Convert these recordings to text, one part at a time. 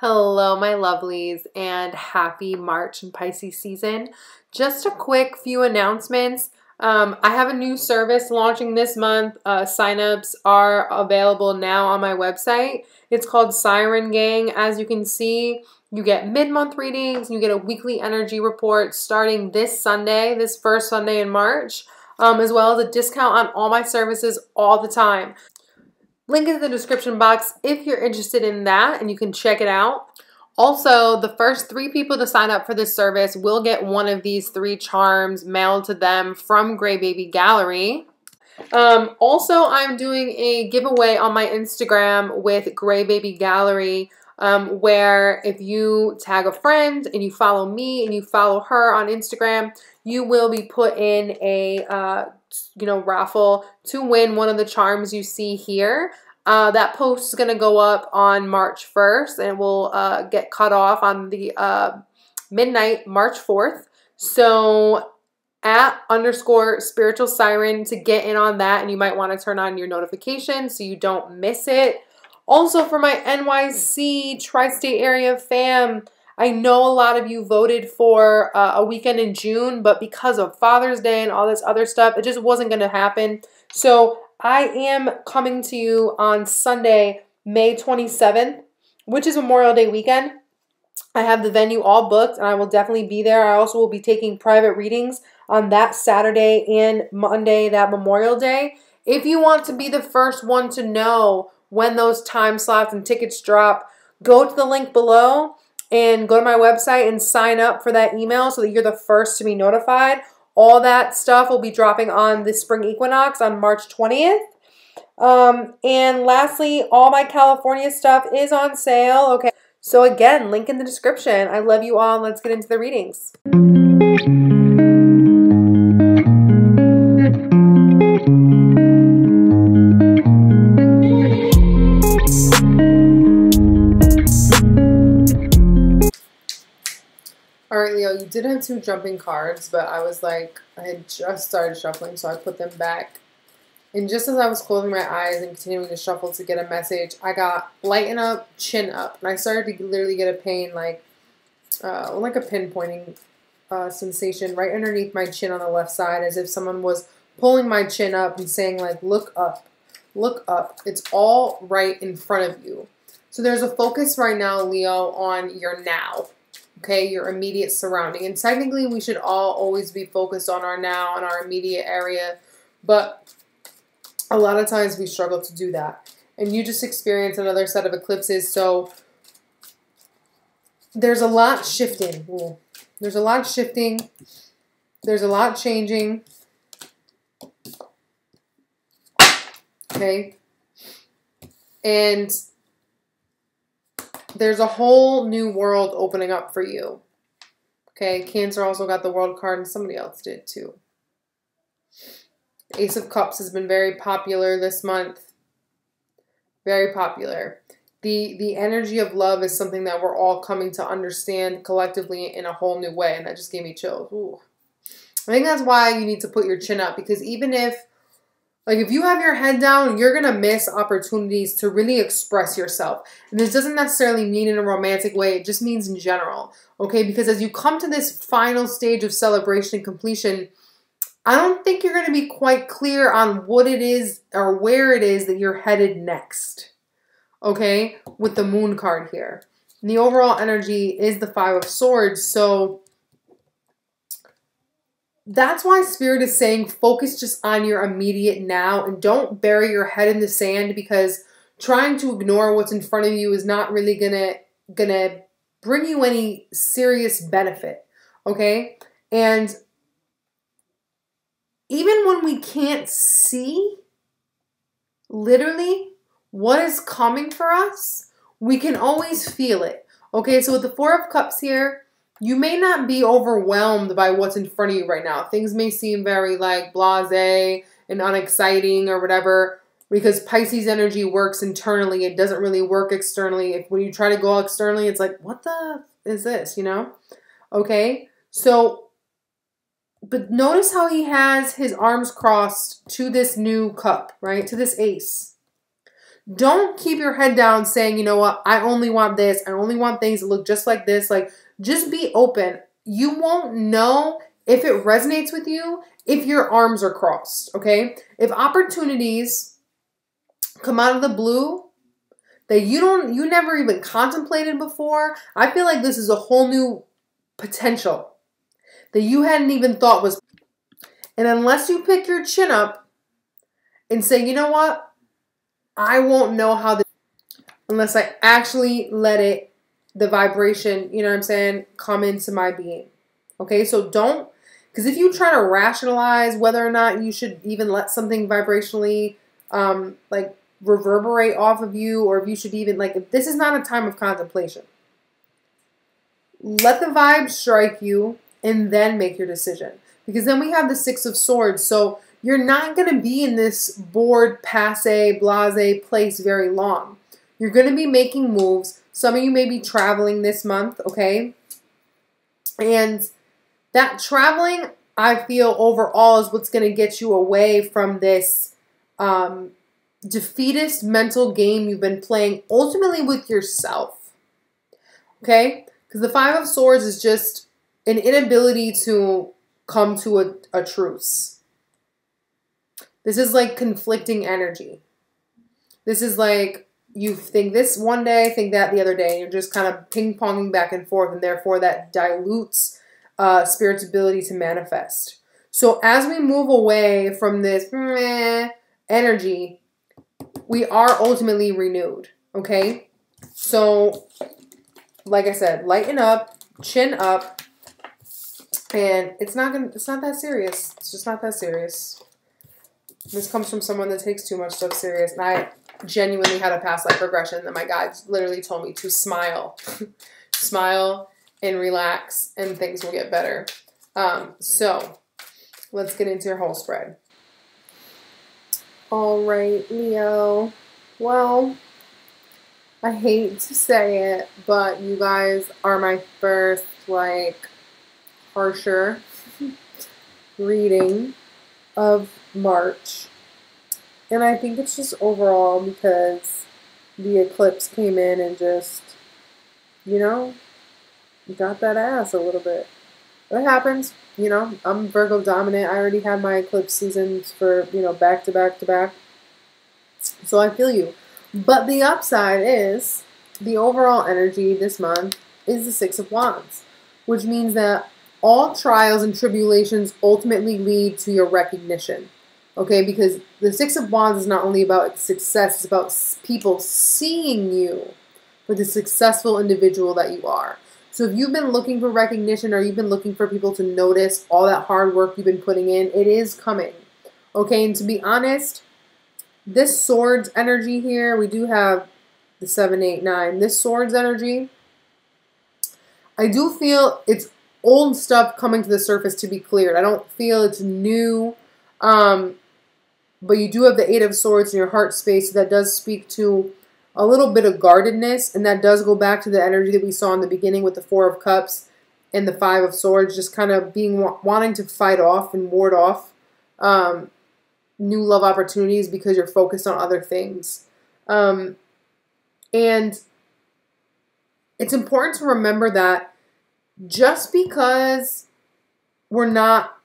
Hello, my lovelies, and happy March and Pisces season. Just a quick few announcements. I have a new service launching this month. Signups are available now on my website. It's called Siren Gang. As you can see, you get mid-month readings. You get a weekly energy report starting this Sunday, this first Sunday in March, as well as a discount on all my services all the time. Link in the description box if you're interested in that, and you can check it out. Also, the first 3 people to sign up for this service will get one of these 3 charms mailed to them from Gray Baby Gallery. Also, I'm doing a giveaway on my Instagram with Gray Baby Gallery, where if you tag a friend and you follow me and you follow her on Instagram, you will be put in a raffle to win one of the charms you see here. That post is going to go up on March 1st and will get cut off on the midnight, March 4th. So @_spiritual siren to get in on that, and you might want to turn on your notifications so you don't miss it. Also, for my NYC tri-state area fam, I know a lot of you voted for a weekend in June, but because of Father's Day and all this other stuff, it just wasn't going to happen. So I am coming to you on Sunday, May 27th, which is Memorial Day weekend. I have the venue all booked, and I will definitely be there. I also will be taking private readings on that Saturday and Monday, that Memorial Day. If you want to be the first one to know when those time slots and tickets drop, go to the link below and go to my website and sign up for that email so that you're the first to be notified. All that stuff will be dropping on the spring equinox on March 20th. And lastly, all my California stuff is on sale. Okay, so again, link in the description. I love you all. Let's get into the readings. Alright, Leo, you did have 2 jumping cards, but I had just started shuffling, so I put them back. And just as I was closing my eyes and continuing to shuffle to get a message, I got lighten up, chin up. And I started to literally get a pain, like a pinpointing sensation right underneath my chin on the left side, as if someone was pulling my chin up and saying, like, look up, look up. It's all right in front of you. So there's a focus right now, Leo, on your now. Okay, your immediate surrounding. And technically, we should all always be focused on our now and our immediate area. But a lot of times we struggle to do that. And you just experienced another set of eclipses. So there's a lot shifting. Ooh. There's a lot shifting. There's a lot changing. Okay. And there's a whole new world opening up for you. Okay, Cancer also got the World card, and somebody else did too. The Ace of Cups has been very popular this month. Very popular. The energy of love is something that we're all coming to understand collectively in a whole new way, and that just gave me chills. Ooh. I think that's why you need to put your chin up, because even if you have your head down, you're going to miss opportunities to really express yourself. And this doesn't necessarily mean in a romantic way. It just means in general. Okay? Because as you come to this final stage of celebration and completion, I don't think you're going to be quite clear on what it is or where it is that you're headed next. Okay? With the Moon card here. And the overall energy is the 5 of Swords. So that's why Spirit is saying focus just on your immediate now and don't bury your head in the sand, because trying to ignore what's in front of you is not really gonna bring you any serious benefit, okay? And even when we can't see literally what is coming for us, we can always feel it, okay? So with the 4 of Cups here, you may not be overwhelmed by what's in front of you right now. Things may seem very like blasé and unexciting or whatever, because Pisces energy works internally. It doesn't really work externally. When you try to go externally, it's like, what the is this, you know? Okay? So, but notice how he has his arms crossed to this new cup, right? To this ace. Don't keep your head down saying, you know what, I only want this. I only want things that look just like this. Like, just be open. You won't know if it resonates with you if your arms are crossed, okay? If opportunities come out of the blue that you never even contemplated before, I feel like this is a whole new potential that you hadn't even thought was. And unless you pick your chin up and say, you know what, I won't know how this, unless I actually let it, the vibration, you know what I'm saying, come into my being. Okay, so don't, because if you try to rationalize whether or not you should even let something vibrationally like reverberate off of you, or if you should even, like, this is not a time of contemplation. Let the vibe strike you and then make your decision. Because then we have the Six of Swords. So you're not going to be in this bored, passe, blase place very long. You're going to be making moves. Some of you may be traveling this month, okay? And that traveling, I feel overall, is what's going to get you away from this defeatist mental game you've been playing ultimately with yourself, okay? Because the Five of Swords is just an inability to come to a truce. This is like conflicting energy. This is like you think this one day, think that the other day, and you're just kind of ping-ponging back and forth, and therefore that dilutes spirit's ability to manifest. So as we move away from this energy, we are ultimately renewed, okay? So, like I said, lighten up, chin up, and it's not that serious. It's just not that serious. This comes from someone that takes too much stuff serious, and I genuinely had a past life regression that my guides literally told me to smile. Smile and relax, and things will get better. So, let's get into your whole spread. All right, Leo. Well, I hate to say it, but you guys are my first, like, harsher reading of March. And I think it's just overall because the eclipse came in and just, you know, got that ass a little bit. It happens. You know, I'm Virgo dominant. I already had my eclipse seasons for, you know, back to back to back. So I feel you. But the upside is the overall energy this month is the Six of Wands, which means that all trials and tribulations ultimately lead to your recognition. Okay, because the Six of Wands is not only about success, it's about people seeing you for the successful individual that you are. So if you've been looking for recognition, or you've been looking for people to notice all that hard work you've been putting in, it is coming. Okay, and to be honest, this Swords energy here, we do have the 7, 8, 9. This Swords energy, I do feel it's old stuff coming to the surface to be cleared. I don't feel it's new. But you do have the Eight of Swords in your heart space. So that does speak to a little bit of guardedness, and that does go back to the energy that we saw in the beginning with the Four of Cups and the Five of Swords, just kind of wanting to fight off and ward off new love opportunities because you're focused on other things. And it's important to remember that just because we're not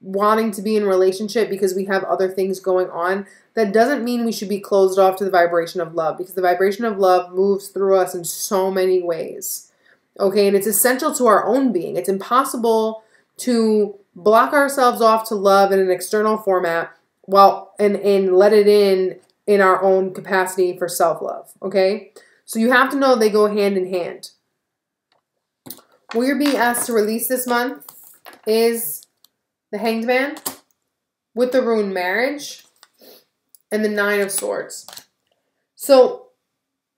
wanting to be in a relationship because we have other things going on, that doesn't mean we should be closed off to the vibration of love, because the vibration of love moves through us in so many ways. Okay, and it's essential to our own being. It's impossible to block ourselves off to love in an external format and let it in our own capacity for self-love. Okay, so you have to know they go hand in hand. What you're being asked to release this month is the Hanged Man with the rune Marriage and the Nine of Swords. So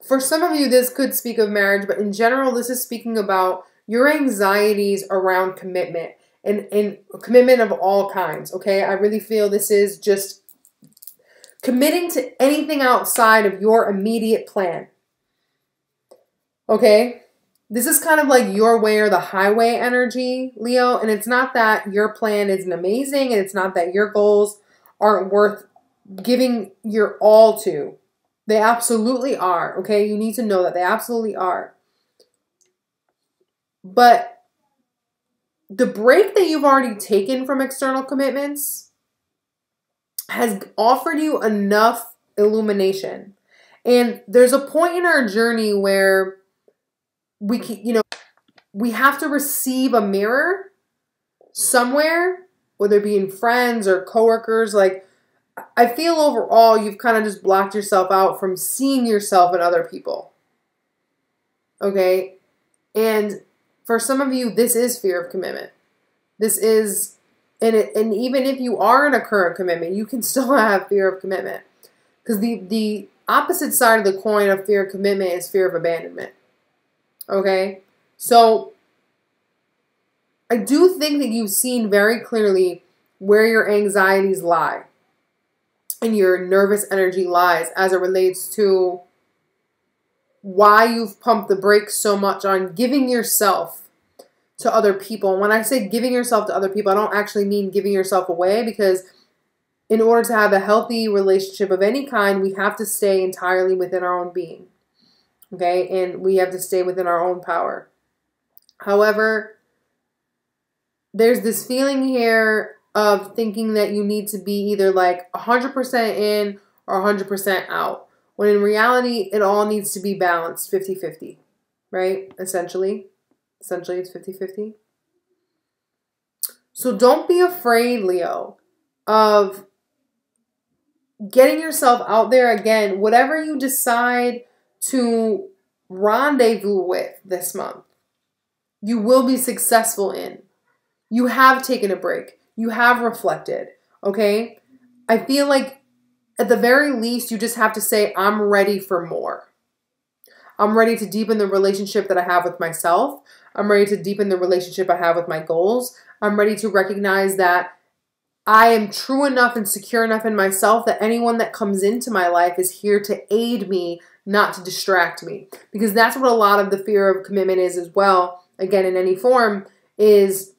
for some of you, this could speak of marriage, but in general, this is speaking about your anxieties around commitment and commitment of all kinds, okay? I really feel this is just committing to anything outside of your immediate plan, okay? This is kind of like your way or the highway energy, Leo, and it's not that your plan isn't amazing, and it's not that your goals aren't worth giving your all to. They absolutely are, okay? You need to know that they absolutely are. But the break that you've already taken from external commitments has offered you enough illumination. And there's a point in our journey where we have to receive a mirror somewhere, whether it be in friends or coworkers. Like, I feel overall you've kind of just blocked yourself out from seeing yourself in other people. Okay? And for some of you, this is fear of commitment. This is, and even if you are in a current commitment, you can still have fear of commitment. Because the opposite side of the coin of fear of commitment is fear of abandonment. Okay? So, I do think that you've seen very clearly where your anxieties lie and your nervous energy lies as it relates to why you've pumped the brakes so much on giving yourself to other people. And when I say giving yourself to other people, I don't actually mean giving yourself away, because in order to have a healthy relationship of any kind, we have to stay entirely within our own being. Okay? And we have to stay within our own power. However, there's this feeling here of thinking that you need to be either like 100% in or 100% out. When in reality, it all needs to be balanced 50-50, right? Essentially it's 50-50. So don't be afraid, Leo, of getting yourself out there again. Whatever you decide to rendezvous with this month, you will be successful in. You have taken a break. You have reflected, okay? I feel like at the very least, you just have to say, I'm ready for more. I'm ready to deepen the relationship that I have with myself. I'm ready to deepen the relationship I have with my goals. I'm ready to recognize that I am true enough and secure enough in myself that anyone that comes into my life is here to aid me, not to distract me. Because that's what a lot of the fear of commitment is as well, again, in any form, is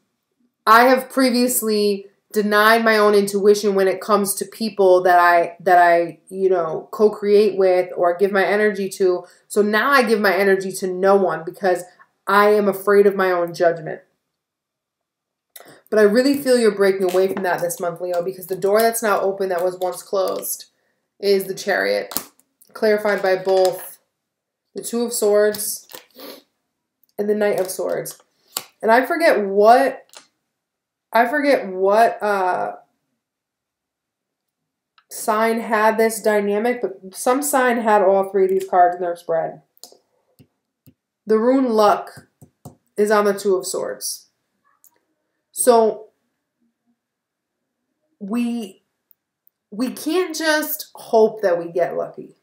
I have previously denied my own intuition when it comes to people that I co-create with or give my energy to. So now I give my energy to no one because I am afraid of my own judgment. But I really feel you're breaking away from that this month, Leo, because the door that's now open that was once closed is the Chariot, clarified by both the Two of Swords and the Knight of Swords. And I forget what sign had this dynamic, but some sign had all three of these cards in their spread. The rune Luck is on the Two of Swords. So we can't just hope that we get lucky.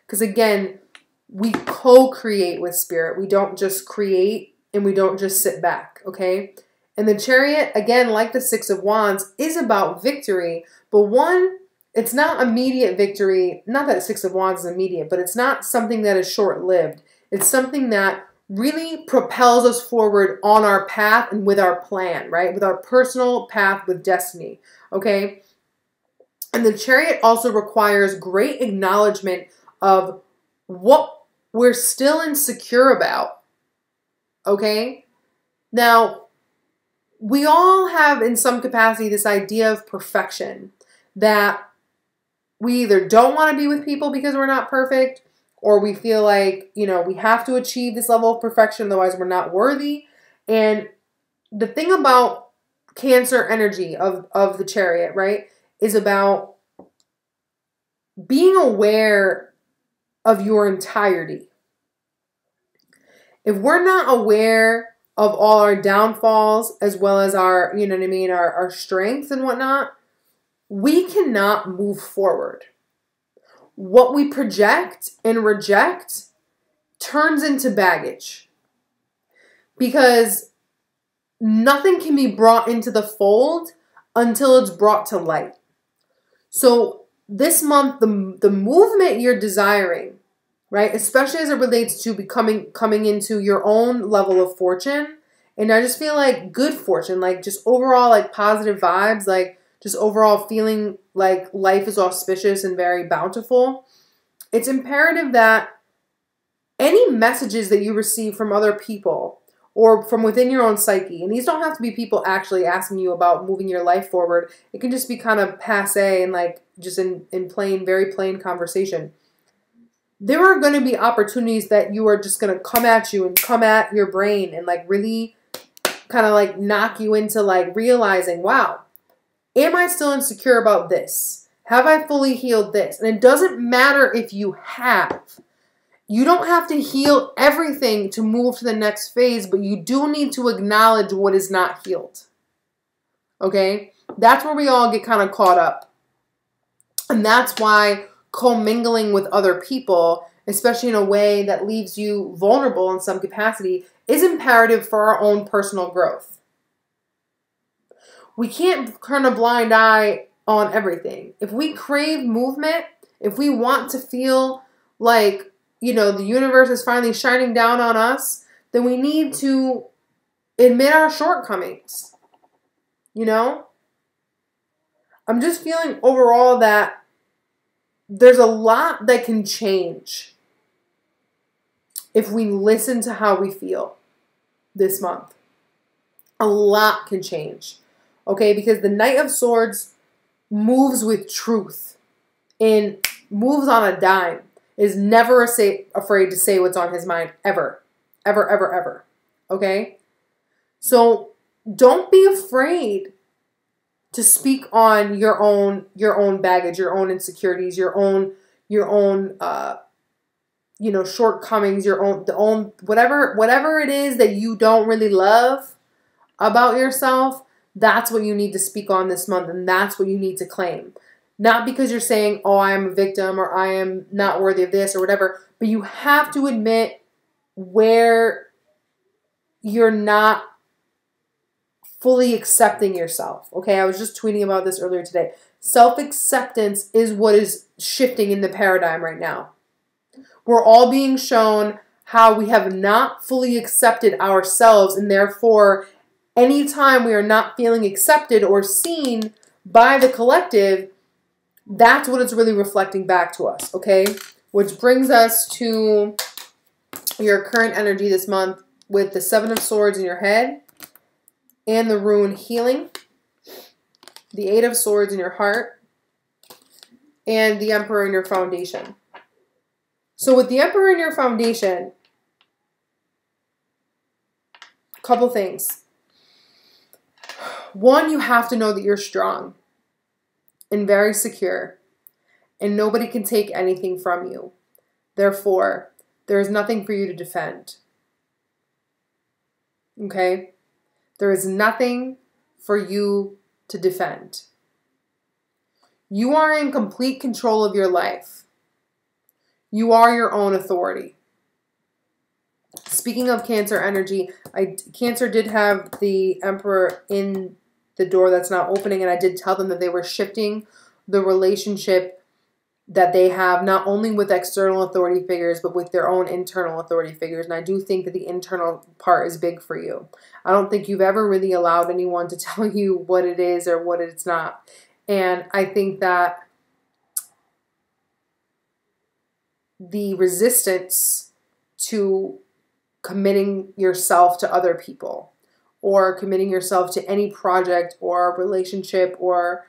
Because again, we co-create with spirit. We don't just create and we don't just sit back, okay? And the Chariot, again, like the Six of Wands, is about victory. But one, it's not immediate victory. Not that Six of Wands is immediate, but it's not something that is short-lived. It's something that really propels us forward on our path and with our plan, right? With our personal path with destiny, okay? And the Chariot also requires great acknowledgement of what we're still insecure about, okay? Now, we all have in some capacity this idea of perfection, that we either don't want to be with people because we're not perfect, or we feel like, we have to achieve this level of perfection, otherwise we're not worthy. And the thing about Cancer energy of the Chariot, right, is about being aware of your entirety. If we're not aware of all our downfalls as well as our, our strengths and whatnot, we cannot move forward. What we project and reject turns into baggage, because nothing can be brought into the fold until it's brought to light. So this month, the movement you're desiring, right, especially as it relates to coming into your own level of fortune, and I just feel like good fortune, like just overall like positive vibes, like just overall feeling like life is auspicious and very bountiful. It's imperative that any messages that you receive from other people or from within your own psyche, and these don't have to be people actually asking you about moving your life forward. It can just be kind of passe and like just in plain, very plain conversation. There are going to be opportunities that you are just going to come at you and come at your brain and like really kind of like knock you into like realizing, wow, am I still insecure about this? Have I fully healed this? And it doesn't matter if you have. You don't have to heal everything to move to the next phase, but you do need to acknowledge what is not healed. Okay? That's where we all get kind of caught up. And that's why commingling with other people, especially in a way that leaves you vulnerable in some capacity, is imperative for our own personal growth. We can't turn a blind eye on everything. If we crave movement, if we want to feel like, you know, the universe is finally shining down on us, then we need to admit our shortcomings. You know? I'm just feeling overall that there's a lot that can change if we listen to how we feel this month. A lot can change. Okay? Because the Knight of Swords moves with truth and moves on a dime. Is never afraid to say what's on his mind, ever. Ever, ever, ever. Okay? So don't be afraid to speak on your own baggage, your own insecurities, your own you know, shortcomings, whatever it is that you don't really love about yourself. That's what you need to speak on this month, and that's what you need to claim. Not because you're saying, oh, I am a victim or I am not worthy of this or whatever, but you have to admit where you're not fully accepting yourself. Okay, I was just tweeting about this earlier today. Self-acceptance is what is shifting in the paradigm right now. We're all being shown how we have not fully accepted ourselves, and therefore, anytime we are not feeling accepted or seen by the collective, that's what it's really reflecting back to us, okay? Which brings us to your current energy this month with the Seven of Swords in your head and the rune healing, the Eight of Swords in your heart, and the Emperor in your foundation. So with the Emperor in your foundation, a couple things. One, you have to know that you're strong and very secure, and nobody can take anything from you. Therefore, there is nothing for you to defend. Okay? There is nothing for you to defend. You are in complete control of your life. You are your own authority. Speaking of Cancer energy, Cancer did have the Emperor in the door that's not opening, and I did tell them that they were shifting the relationship that they have not only with external authority figures, but with their own internal authority figures. And I do think that the internal part is big for you. I don't think you've ever really allowed anyone to tell you what it is or what it's not. And I think that the resistance to committing yourself to other people or committing yourself to any project or relationship or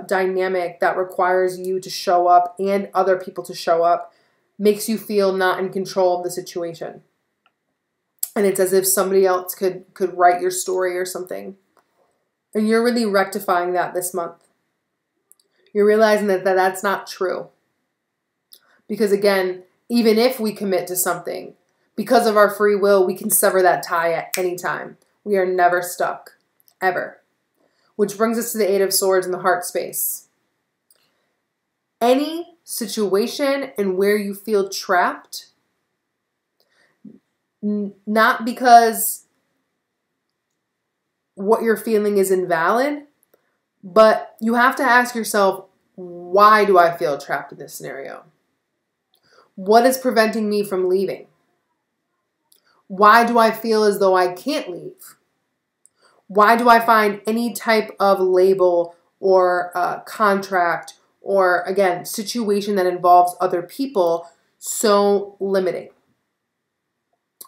dynamic that requires you to show up and other people to show up makes you feel not in control of the situation. And it's as if somebody else could write your story or something. And you're really rectifying that this month. You're realizing that that's not true. Because again, even if we commit to something, because of our free will, we can sever that tie at any time. We are never stuck, ever. Which brings us to the Eight of Swords in the heart space. Any situation and where you feel trapped, not because what you're feeling is invalid, but you have to ask yourself, why do I feel trapped in this scenario? What is preventing me from leaving? Why do I feel as though I can't leave? Why do I find any type of label or contract or again, situation that involves other people so limiting.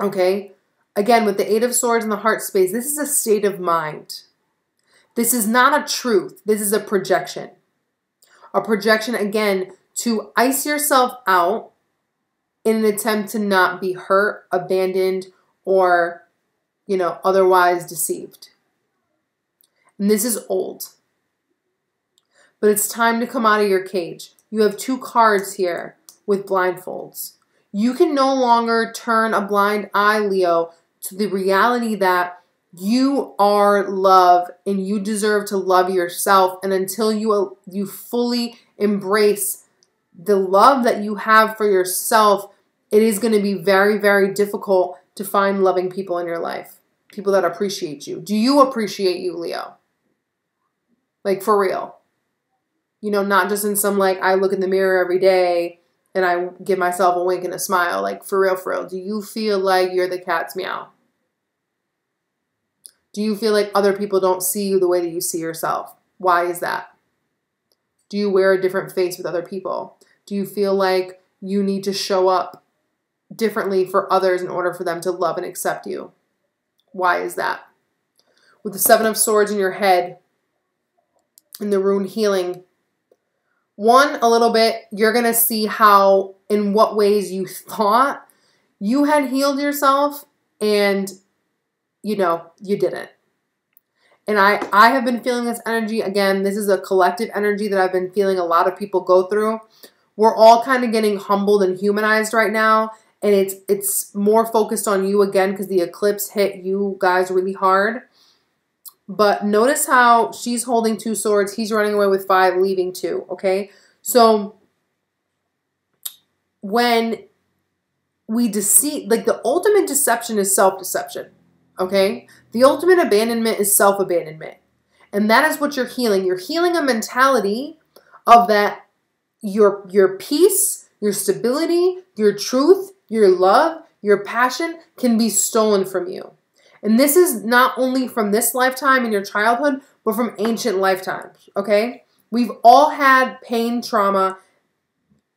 Okay? Again, with the Eight of Swords and the heart space, this is a state of mind. This is not a truth. This is a projection. A projection, again, to ice yourself out in an attempt to not be hurt, abandoned, or, otherwise deceived. And this is old. But it's time to come out of your cage. You have 2 cards here with blindfolds. You can no longer turn a blind eye, Leo, to the reality that you are love and you deserve to love yourself. And until you fully embrace the love that you have for yourself, it is going to be very, very difficult to find loving people in your life. People that appreciate you. Do you appreciate you, Leo? Like, for real. Not just in some, I look in the mirror every day and I give myself a wink and a smile. Like, for real, for real. Do you feel like you're the cat's meow? Do you feel like other people don't see you the way that you see yourself? Why is that? Do you wear a different face with other people? Do you feel like you need to show up differently for others in order for them to love and accept you? Why is that? With the 7 of Swords in your head and the rune healing, a little bit, you're going to see how, in what ways you thought you had healed yourself and, you didn't. And I have been feeling this energy. Again, this is a collective energy that I've been feeling a lot of people go through. We're all kind of getting humbled and humanized right now. And it's more focused on you again because the eclipse hit you guys really hard. But notice how she's holding 2 swords. He's running away with 5, leaving 2. Okay? So when we deceive, the ultimate deception is self-deception. Okay? The ultimate abandonment is self-abandonment. And that is what you're healing. You're healing a mentality of that your peace, your stability, your truth, your love, your passion can be stolen from you. And this is not only from this lifetime in your childhood, but from ancient lifetimes, okay? We've all had pain, trauma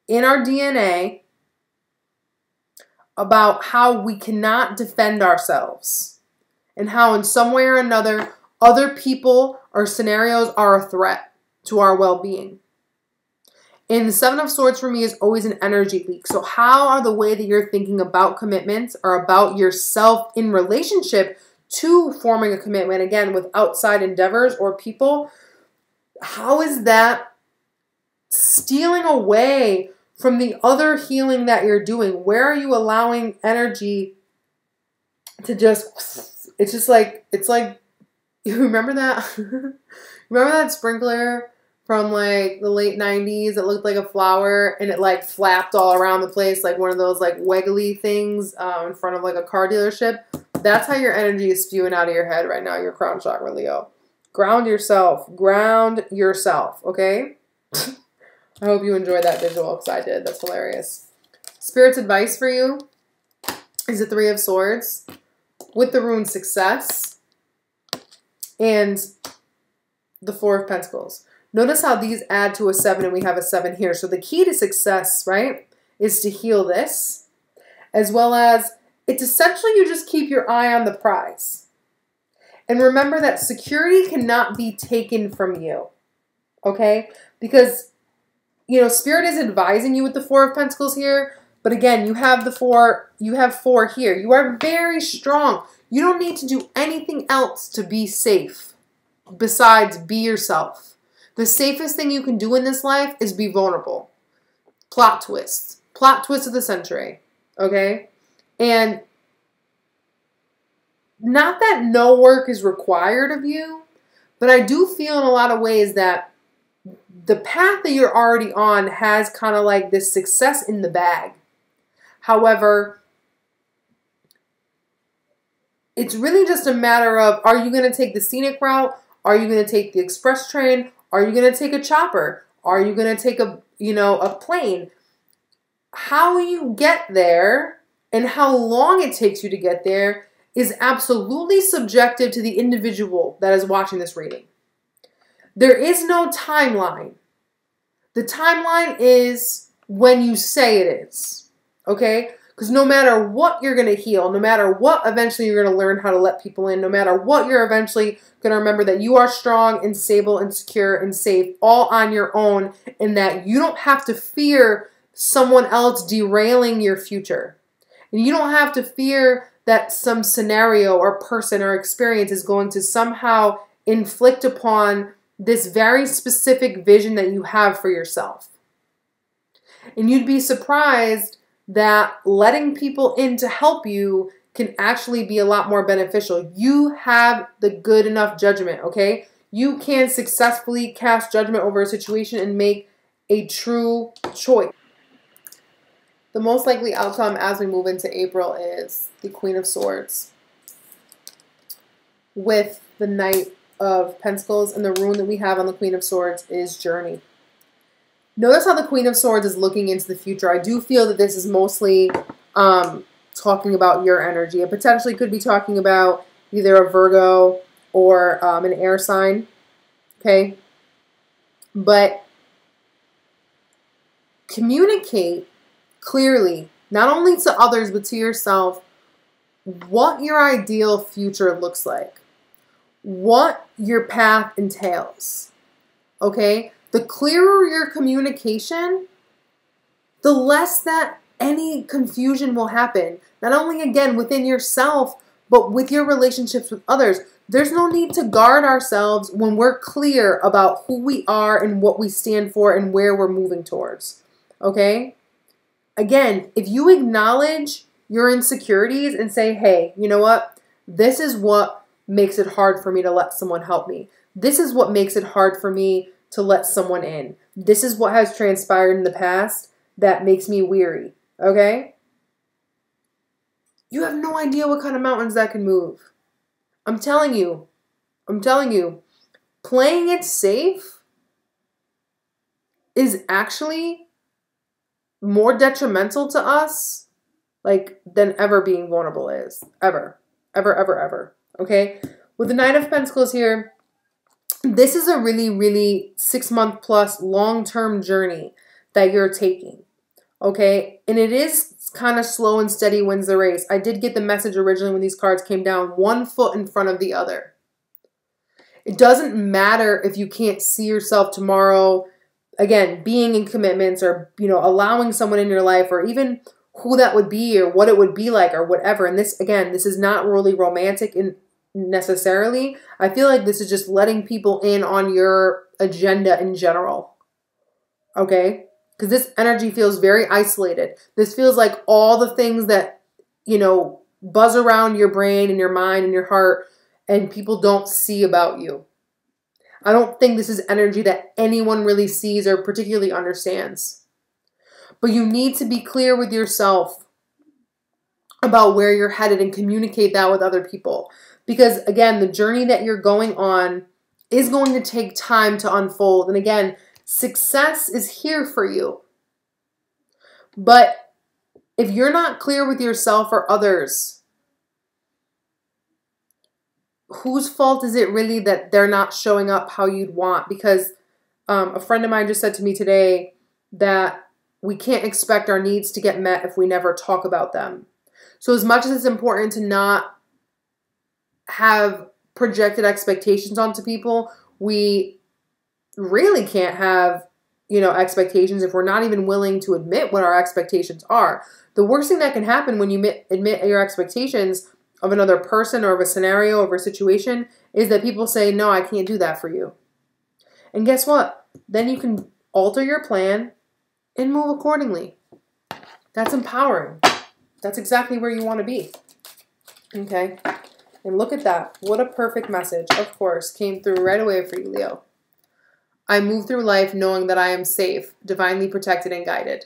in our DNA about how we cannot defend ourselves and how in some way or another, other people or scenarios are a threat to our well-being. And the 7 of Swords for me is always an energy leak. So how are the way that you're thinking about commitments or about yourself in relationship to forming a commitment, again, with outside endeavors or people, how is that stealing away from the other healing that you're doing? Where are you allowing energy to just, it's like, you remember that? Remember that sprinkler from the late 90s? It looked like a flower and it flapped all around the place like one of those wiggly things in front of a car dealership. That's how your energy is spewing out of your head right now, your crown chakra, Leo. Ground yourself. Ground yourself, okay? I hope you enjoyed that visual because I did. That's hilarious. Spirit's advice for you is the 3 of Swords with the rune Success and the 4 of Pentacles. Notice how these add to a 7 and we have a 7 here. So the key to success, right, is to heal this, as well as it's essentially you just keep your eye on the prize. And remember that security cannot be taken from you, okay? Because, Spirit is advising you with the 4 of Pentacles here, but again, you have 4 here. You are very strong. You don't need to do anything else to be safe besides be yourself. The safest thing you can do in this life is be vulnerable. Plot twist. Plot twist of the century. Okay? And not that no work is required of you, but I do feel in a lot of ways that the path that you're already on has kind of this success in the bag. However, it's really just a matter of, are you going to take the scenic route? Are you going to take the express train? Are you going to take a chopper? Are you going to take a plane? How you get there and how long it takes you to get there is absolutely subjective to the individual that is watching this reading. There is no timeline. The timeline is when you say it is, okay? Because no matter what you're going to heal, no matter what eventually you're going to learn how to let people in, no matter what you're eventually going to remember that you are strong and stable and secure and safe all on your own, and that you don't have to fear someone else derailing your future. And you don't have to fear that some scenario or person or experience is going to somehow inflict upon this very specific vision that you have for yourself. And you'd be surprised that letting people in to help you can actually be a lot more beneficial. You have the good enough judgment, okay? You can successfully cast judgment over a situation and make a true choice. The most likely outcome as we move into April is the Queen of Swords with the Knight of Pentacles, and the rune that we have on the Queen of Swords is Journey. Notice how the Queen of Swords is looking into the future. I do feel that this is mostly talking about your energy. It potentially could be talking about either a Virgo or an air sign, okay? But communicate clearly, not only to others, but to yourself, what your ideal future looks like, what your path entails, okay? The clearer your communication, the less that any confusion will happen. Not only, again, within yourself, but with your relationships with others. There's no need to guard ourselves when we're clear about who we are and what we stand for and where we're moving towards, okay? Again, if you acknowledge your insecurities and say, hey, you know what? This is what makes it hard for me to let someone help me. This is what makes it hard for me to let someone in. This is what has transpired in the past that makes me weary, okay? You have no idea what kind of mountains that can move. I'm telling you, playing it safe is actually more detrimental to us, like, than ever being vulnerable is. Ever. Okay? With the Knight of Pentacles here, this is a really, really 6-month plus long-term journey that you're taking. Okay? And it is kind of slow and steady wins the race. I did get the message originally when these cards came down, 1 foot in front of the other. It doesn't matter if you can't see yourself tomorrow, again, being in commitments or, you know, allowing someone in your life, or even who that would be or what it would be like or whatever. And this, again, this is not really romantic in necessarily. I feel like this is just letting people in on your agenda in general. Okay? Because this energy feels very isolated. This feels like all the things that, you know, buzz around your brain and your mind and your heart and people don't see about you. I don't think this is energy that anyone really sees or particularly understands. But you need to be clear with yourself about where you're headed and communicate that with other people. Because, again, the journey that you're going on is going to take time to unfold. And, again, success is here for you. But if you're not clear with yourself or others, whose fault is it really that they're not showing up how you'd want? Because a friend of mine just said to me today that we can't expect our needs to get met if we never talk about them. So as much as it's important to not have projected expectations onto people, we really can't have, you know, expectations if we're not even willing to admit what our expectations are. The worst thing that can happen when you admit your expectations of another person or of a scenario or a situation is that people say, no, I can't do that for you. And guess what? Then you can alter your plan and move accordingly. That's empowering. That's exactly where you want to be. Okay? And look at that. What a perfect message, of course, came through right away for you, Leo. I move through life knowing that I am safe, divinely protected and guided.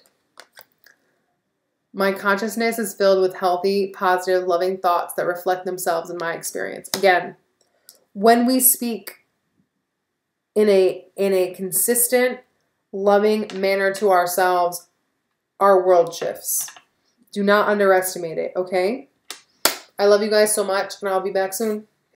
My consciousness is filled with healthy, positive, loving thoughts that reflect themselves in my experience. Again, when we speak in a consistent, loving manner to ourselves, our world shifts. Do not underestimate it, okay? I love you guys so much, and I'll be back soon.